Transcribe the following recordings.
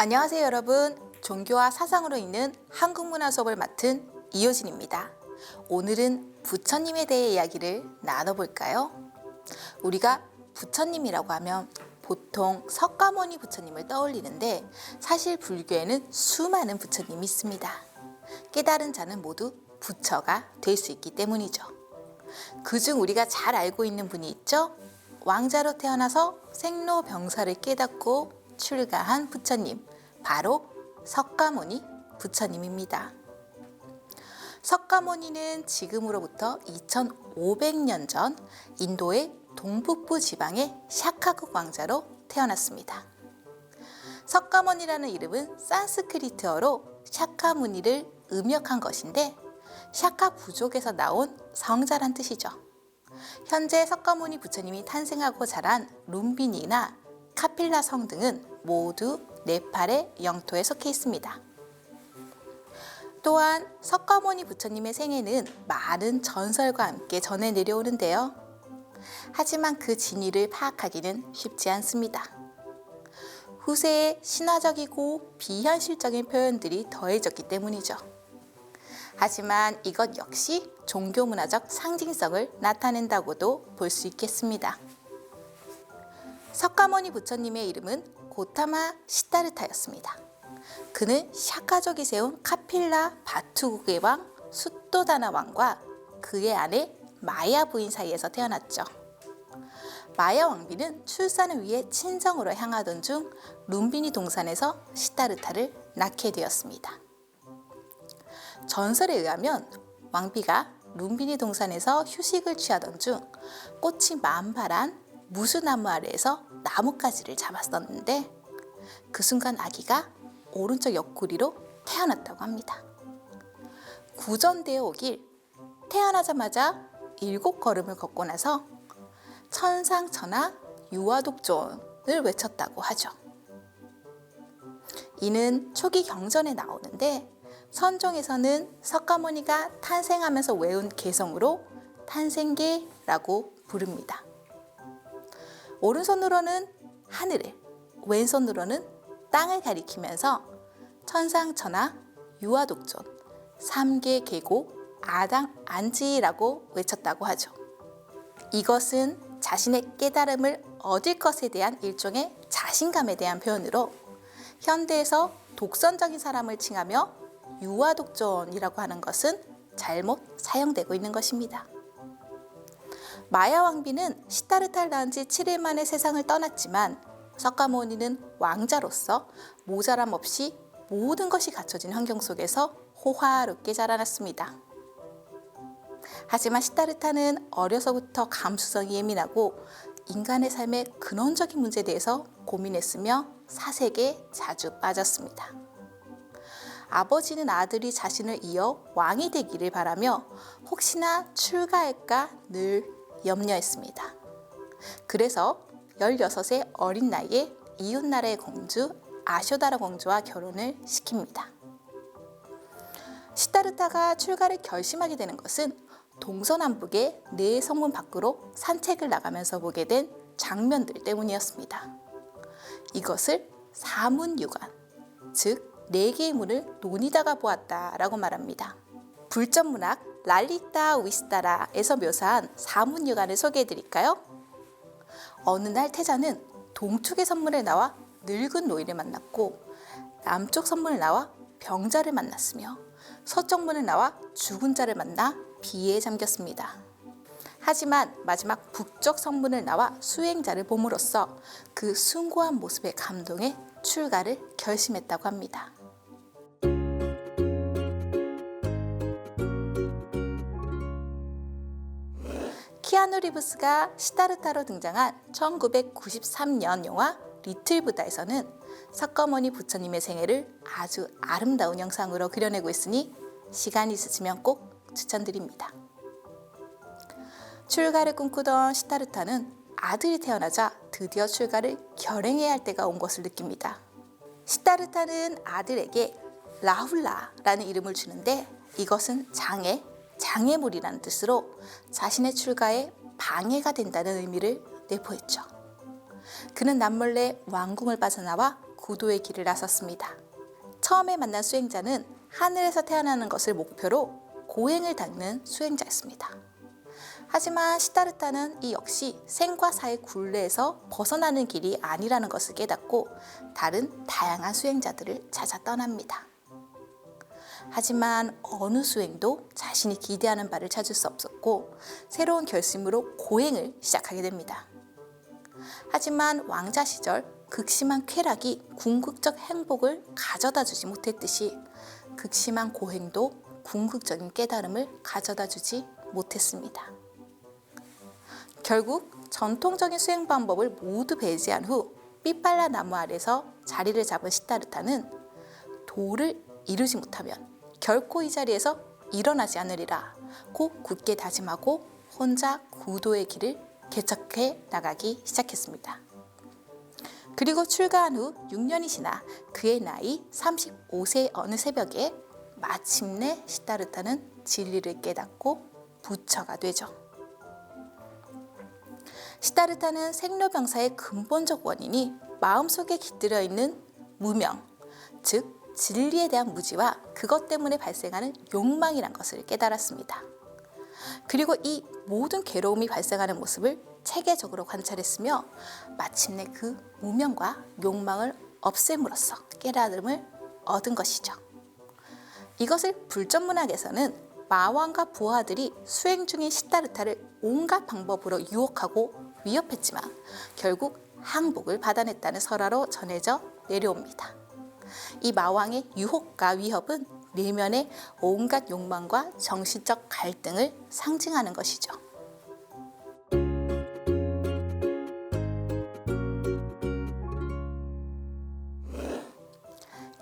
안녕하세요 여러분. 종교와 사상으로 있는 한국문화 수업을 맡은 이효진입니다. 오늘은 부처님에 대해 이야기를 나눠볼까요? 우리가 부처님이라고 하면 보통 석가모니 부처님을 떠올리는데 사실 불교에는 수많은 부처님이 있습니다. 깨달은 자는 모두 부처가 될 수 있기 때문이죠. 그중 우리가 잘 알고 있는 분이 있죠? 왕자로 태어나서 생로병사를 깨닫고 출가한 부처님, 바로 석가모니 부처님입니다. 석가모니는 지금으로부터 2500년 전 인도의 동북부 지방의 샤카국 왕자로 태어났습니다. 석가모니라는 이름은 산스크리트어로 샤카무니를 음역한 것인데 샤카 부족에서 나온 성자란 뜻이죠. 현재 석가모니 부처님이 탄생하고 자란 룸비니나 카필라 성 등은 모두 네팔의 영토에 속해 있습니다. 또한 석가모니 부처님의 생애는 많은 전설과 함께 전해 내려오는데요. 하지만 그 진위를 파악하기는 쉽지 않습니다. 후세에 신화적이고 비현실적인 표현들이 더해졌기 때문이죠. 하지만 이것 역시 종교문화적 상징성을 나타낸다고도 볼 수 있겠습니다. 석가모니 부처님의 이름은 고타마 시타르타였습니다. 그는 샤카족이 세운 카필라 바투국의 왕 수토다나 왕과 그의 아내 마야 부인 사이에서 태어났죠. 마야 왕비는 출산을 위해 친정으로 향하던 중 룸비니 동산에서 시타르타를 낳게 되었습니다. 전설에 의하면 왕비가 룸비니 동산에서 휴식을 취하던 중 꽃이 만발한 무수나무 아래에서 나뭇가지를 잡았었는데 그 순간 아기가 오른쪽 옆구리로 태어났다고 합니다. 구전되어 오길 태어나자마자 7걸음을 걷고 나서 천상천하 유아독존을 외쳤다고 하죠. 이는 초기 경전에 나오는데 선종에서는 석가모니가 탄생하면서 외운 개성으로 탄생계라고 부릅니다. 오른손으로는 하늘을, 왼손으로는 땅을 가리키면서 천상천하 유아독존 3계 계고 아당 안지라고 외쳤다고 하죠. 이것은 자신의 깨달음을 얻을 것에 대한 일종의 자신감에 대한 표현으로 현대에서 독선적인 사람을 칭하며 유아독존이라고 하는 것은 잘못 사용되고 있는 것입니다. 마야 왕비는 시타르타를 낳은 지 7일 만에 세상을 떠났지만 석가모니는 왕자로서 모자람 없이 모든 것이 갖춰진 환경 속에서 호화롭게 자라났습니다. 하지만 시타르타는 어려서부터 감수성이 예민하고 인간의 삶의 근원적인 문제에 대해서 고민했으며 사색에 자주 빠졌습니다. 아버지는 아들이 자신을 이어 왕이 되기를 바라며 혹시나 출가할까 늘 염려했습니다. 그래서 16세 어린 나이에 이웃나라의 공주 아쇼다라 공주와 결혼을 시킵니다. 시타르타가 출가를 결심하게 되는 것은 동서남북의 4성문 밖으로 산책을 나가면서 보게 된 장면들 때문이었습니다. 이것을 사문유관, 즉 4개의 문을 논이다가 보았다라고 말합니다. 불전문학 랄리타 위스타라에서 묘사한 사문유관을 소개해드릴까요? 어느 날 태자는 동쪽의 선문에 나와 늙은 노인을 만났고 남쪽 선문을 나와 병자를 만났으며 서쪽 문을 나와 죽은 자를 만나 비에 잠겼습니다. 하지만 마지막 북쪽 성문을 나와 수행자를 봄으로써 그 숭고한 모습에 감동해 출가를 결심했다고 합니다. 키아누 리브스가 시타르타로 등장한 1993년 영화 리틀 부다에서는 석가모니 부처님의 생애를 아주 아름다운 영상으로 그려내고 있으니 시간이 있으시면 꼭 추천드립니다. 출가를 꿈꾸던 시타르타는 아들이 태어나자 드디어 출가를 결행해야 할 때가 온 것을 느낍니다. 시타르타는 아들에게 라훌라라는 이름을 주는데 이것은 장애물이라는 뜻으로 자신의 출가에 방해가 된다는 의미를 내포했죠. 그는 남몰래 왕궁을 빠져나와 구도의 길을 나섰습니다. 처음에 만난 수행자는 하늘에서 태어나는 것을 목표로 고행을 닦는 수행자였습니다. 하지만 시다르타는 이 역시 생과 사의 굴레에서 벗어나는 길이 아니라는 것을 깨닫고 다른 다양한 수행자들을 찾아 떠납니다. 하지만 어느 수행도 자신이 기대하는 바를 찾을 수 없었고 새로운 결심으로 고행을 시작하게 됩니다. 하지만 왕자 시절 극심한 쾌락이 궁극적 행복을 가져다 주지 못했듯이 극심한 고행도 궁극적인 깨달음을 가져다 주지 못했습니다. 결국 전통적인 수행 방법을 모두 배제한 후 삐빨라 나무 아래서 자리를 잡은 시다르타는 도를 이루지 못하면 결코 이 자리에서 일어나지 않으리라고 굳게 다짐하고 혼자 구도의 길을 개척해 나가기 시작했습니다. 그리고 출가한 후 6년이 지나 그의 나이 35세의 어느 새벽에 마침내 시다르타는 진리를 깨닫고 부처가 되죠. 시다르타는 생로병사의 근본적 원인이 마음속에 깃들여 있는 무명, 즉 진리에 대한 무지와 그것 때문에 발생하는 욕망이란 것을 깨달았습니다. 그리고 이 모든 괴로움이 발생하는 모습을 체계적으로 관찰했으며 마침내 그 무명과 욕망을 없앰으로써 깨달음을 얻은 것이죠. 이것을 불전문학에서는 마왕과 부하들이 수행 중인 시다르타를 온갖 방법으로 유혹하고 위협했지만 결국 항복을 받아냈다는 설화로 전해져 내려옵니다. 이 마왕의 유혹과 위협은 내면의 온갖 욕망과 정신적 갈등을 상징하는 것이죠.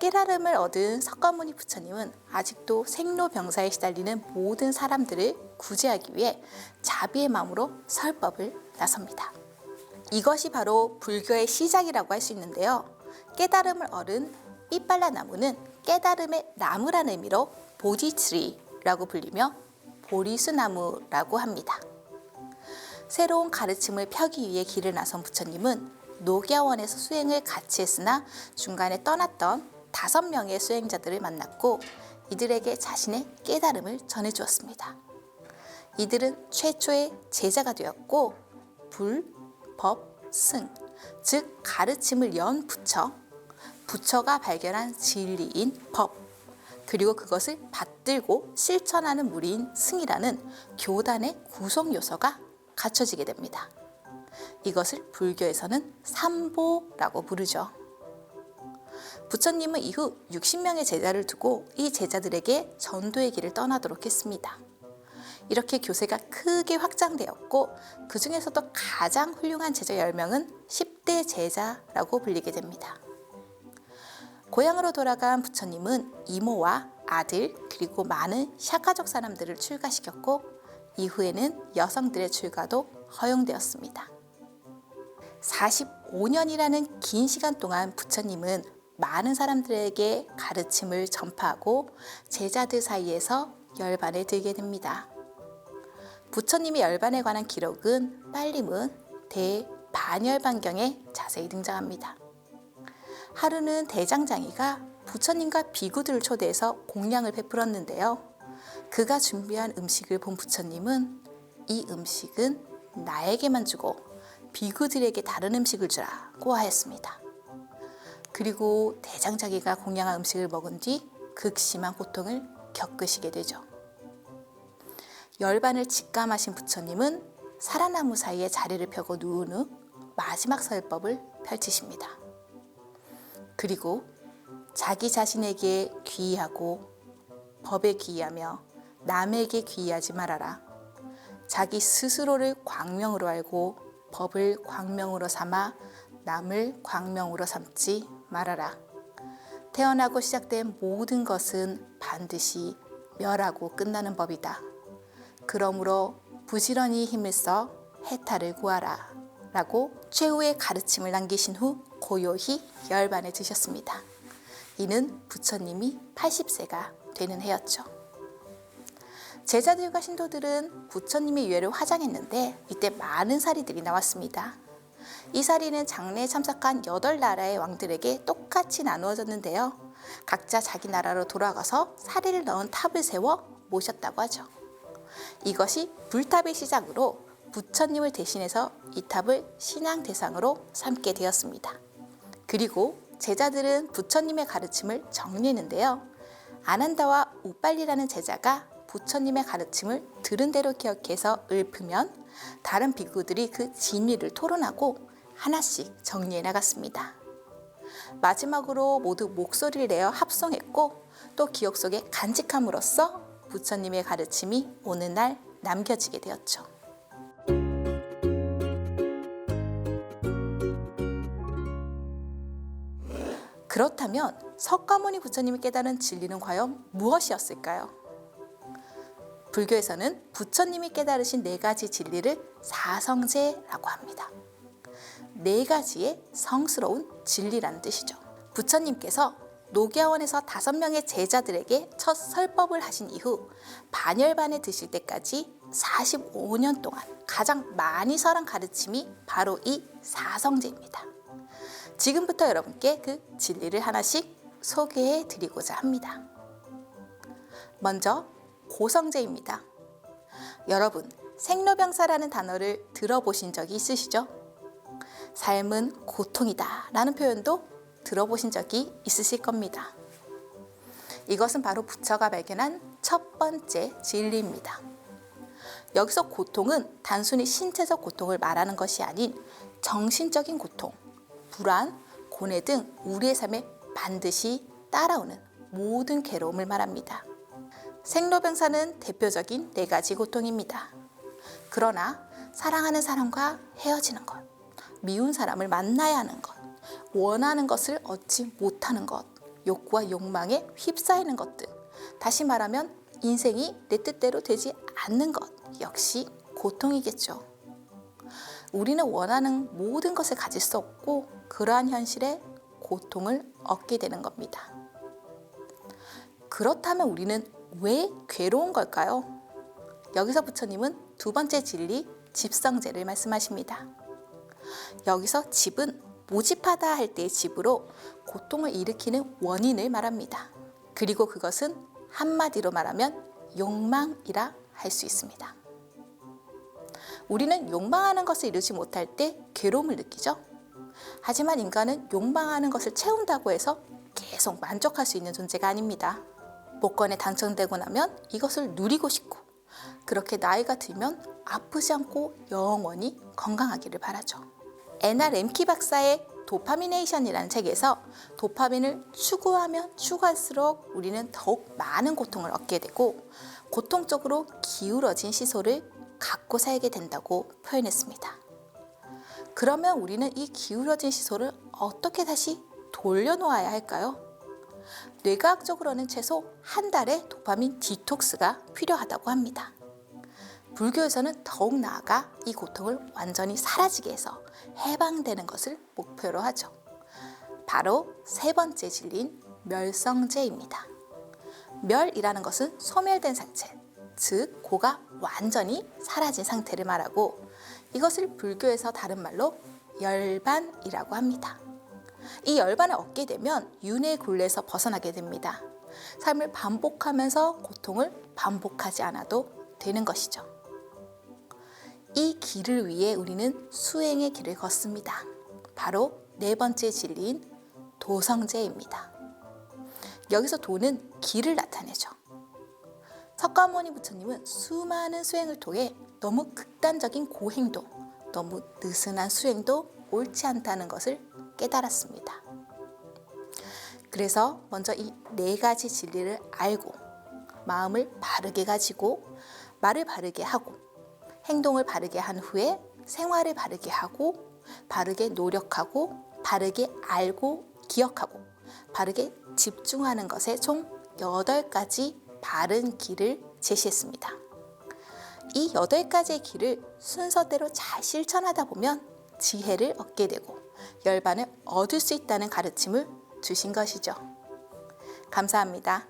깨달음을 얻은 석가모니 부처님은 아직도 생로병사에 시달리는 모든 사람들을 구제하기 위해 자비의 마음으로 설법을 나섭니다. 이것이 바로 불교의 시작이라고 할 수 있는데요. 깨달음을 얻은 삐빨라 나무는 깨달음의 나무라는 의미로 보디트리라고 불리며 보리수나무라고 합니다. 새로운 가르침을 펴기 위해 길을 나선 부처님은 녹야원에서 수행을 같이 했으나 중간에 떠났던 5명의 수행자들을 만났고 이들에게 자신의 깨달음을 전해주었습니다. 이들은 최초의 제자가 되었고 불, 법, 승, 즉 가르침을 연 부처가 발견한 진리인 법, 그리고 그것을 받들고 실천하는 무리인 승이라는 교단의 구성 요소가 갖춰지게 됩니다. 이것을 불교에서는 삼보라고 부르죠. 부처님은 이후 60명의 제자를 두고 이 제자들에게 전도의 길을 떠나도록 했습니다. 이렇게 교세가 크게 확장되었고 그 중에서도 가장 훌륭한 제자 10명은 10대 제자라고 불리게 됩니다. 고향으로 돌아간 부처님은 이모와 아들 그리고 많은 샤카족 사람들을 출가시켰고 이후에는 여성들의 출가도 허용되었습니다. 45년이라는 긴 시간 동안 부처님은 많은 사람들에게 가르침을 전파하고 제자들 사이에서 열반에 들게 됩니다. 부처님의 열반에 관한 기록은 빨리문 대반열반경에 자세히 등장합니다. 하루는 대장장이가 부처님과 비구들을 초대해서 공양을 베풀었는데요. 그가 준비한 음식을 본 부처님은 이 음식은 나에게만 주고 비구들에게 다른 음식을 주라고 하였습니다. 그리고 대장장이가 공양한 음식을 먹은 뒤 극심한 고통을 겪으시게 되죠. 열반을 직감하신 부처님은 사라나무 사이에 자리를 펴고 누운 후 마지막 설법을 펼치십니다. 그리고 자기 자신에게 귀의하고 법에 귀의하며 남에게 귀의하지 말아라. 자기 스스로를 광명으로 알고 법을 광명으로 삼아 남을 광명으로 삼지 말아라. 태어나고 시작된 모든 것은 반드시 멸하고 끝나는 법이다. 그러므로 부지런히 힘을 써 해탈을 구하라. 라고 최후의 가르침을 남기신 후 고요히 열반에 드셨습니다. 이는 부처님이 80세가 되는 해였죠. 제자들과 신도들은 부처님의 유해를 화장했는데 이때 많은 사리들이 나왔습니다. 이 사리는 장례에 참석한 8나라의 왕들에게 똑같이 나누어졌는데요. 각자 자기 나라로 돌아가서 사리를 넣은 탑을 세워 모셨다고 하죠. 이것이 불탑의 시작으로 부처님을 대신해서 이 탑을 신앙 대상으로 삼게 되었습니다. 그리고 제자들은 부처님의 가르침을 정리했는데요. 아난다와 우빨리라는 제자가 부처님의 가르침을 들은 대로 기억해서 읊으면 다른 비구들이 그 진위를 토론하고 하나씩 정리해 나갔습니다. 마지막으로 모두 목소리를 내어 합성했고 또 기억 속에 간직함으로써 부처님의 가르침이 오늘날 남겨지게 되었죠. 그렇다면 석가모니 부처님이 깨달은 진리는 과연 무엇이었을까요? 불교에서는 부처님이 깨달으신 4가지 진리를 사성제라고 합니다. 4가지의 성스러운 진리라는 뜻이죠. 부처님께서 녹야원에서 5명의 제자들에게 첫 설법을 하신 이후 반열반에 드실 때까지 45년 동안 가장 많이 설한 가르침이 바로 이 사성제입니다. 지금부터 여러분께 그 진리를 하나씩 소개해 드리고자 합니다. 먼저 고성제입니다. 여러분, 생로병사라는 단어를 들어보신 적이 있으시죠? 삶은 고통이다 라는 표현도 들어보신 적이 있으실 겁니다. 이것은 바로 부처가 발견한 첫 번째 진리입니다. 여기서 고통은 단순히 신체적 고통을 말하는 것이 아닌 정신적인 고통, 불안, 고뇌 등 우리의 삶에 반드시 따라오는 모든 괴로움을 말합니다. 생로병사는 대표적인 4가지 고통입니다. 그러나 사랑하는 사람과 헤어지는 것, 미운 사람을 만나야 하는 것, 원하는 것을 얻지 못하는 것, 욕구와 욕망에 휩싸이는 것 등, 다시 말하면 인생이 내 뜻대로 되지 않는 것 역시 고통이겠죠. 우리는 원하는 모든 것을 가질 수 없고 그러한 현실에 고통을 얻게 되는 겁니다. 그렇다면 우리는 왜 괴로운 걸까요? 여기서 부처님은 2번째 진리, 집성제를 말씀하십니다. 여기서 집은 모집하다 할 때의 집으로 고통을 일으키는 원인을 말합니다. 그리고 그것은 한마디로 말하면 욕망이라 할 수 있습니다. 우리는 욕망하는 것을 이루지 못할 때 괴로움을 느끼죠. 하지만 인간은 욕망하는 것을 채운다고 해서 계속 만족할 수 있는 존재가 아닙니다. 복권에 당첨되고 나면 이것을 누리고 싶고, 그렇게 나이가 들면 아프지 않고 영원히 건강하기를 바라죠. 애나 렘키 박사의 도파미네이션이라는 책에서 도파민을 추구하면 추구할수록 우리는 더욱 많은 고통을 얻게 되고 고통 쪽으로 기울어진 시소를 갖고 살게 된다고 표현했습니다. 그러면 우리는 이 기울어진 시소를 어떻게 다시 돌려놓아야 할까요? 뇌과학적으로는 최소 한 달의 도파민 디톡스가 필요하다고 합니다. 불교에서는 더욱 나아가 이 고통을 완전히 사라지게 해서 해방되는 것을 목표로 하죠. 바로 3번째 진리인 멸성제입니다. 멸이라는 것은 소멸된 상태, 즉 고가 완전히 사라진 상태를 말하고, 이것을 불교에서 다른 말로 열반이라고 합니다. 이 열반을 얻게 되면 윤회의 굴레에서 벗어나게 됩니다. 삶을 반복하면서 고통을 반복하지 않아도 되는 것이죠. 이 길을 위해 우리는 수행의 길을 걷습니다. 바로 4번째 진리인 도성제입니다. 여기서 도는 길을 나타내죠. 석가모니 부처님은 수많은 수행을 통해 너무 극단적인 고행도, 너무 느슨한 수행도 옳지 않다는 것을 깨달았습니다. 그래서 먼저 이 4가지 진리를 알고 마음을 바르게 가지고 말을 바르게 하고 행동을 바르게 한 후에 생활을 바르게 하고 바르게 노력하고 바르게 알고 기억하고 바르게 집중하는 것에 총 8가지 바른 길을 제시했습니다. 이 8가지의 길을 순서대로 잘 실천하다 보면 지혜를 얻게 되고 열반을 얻을 수 있다는 가르침을 주신 것이죠. 감사합니다.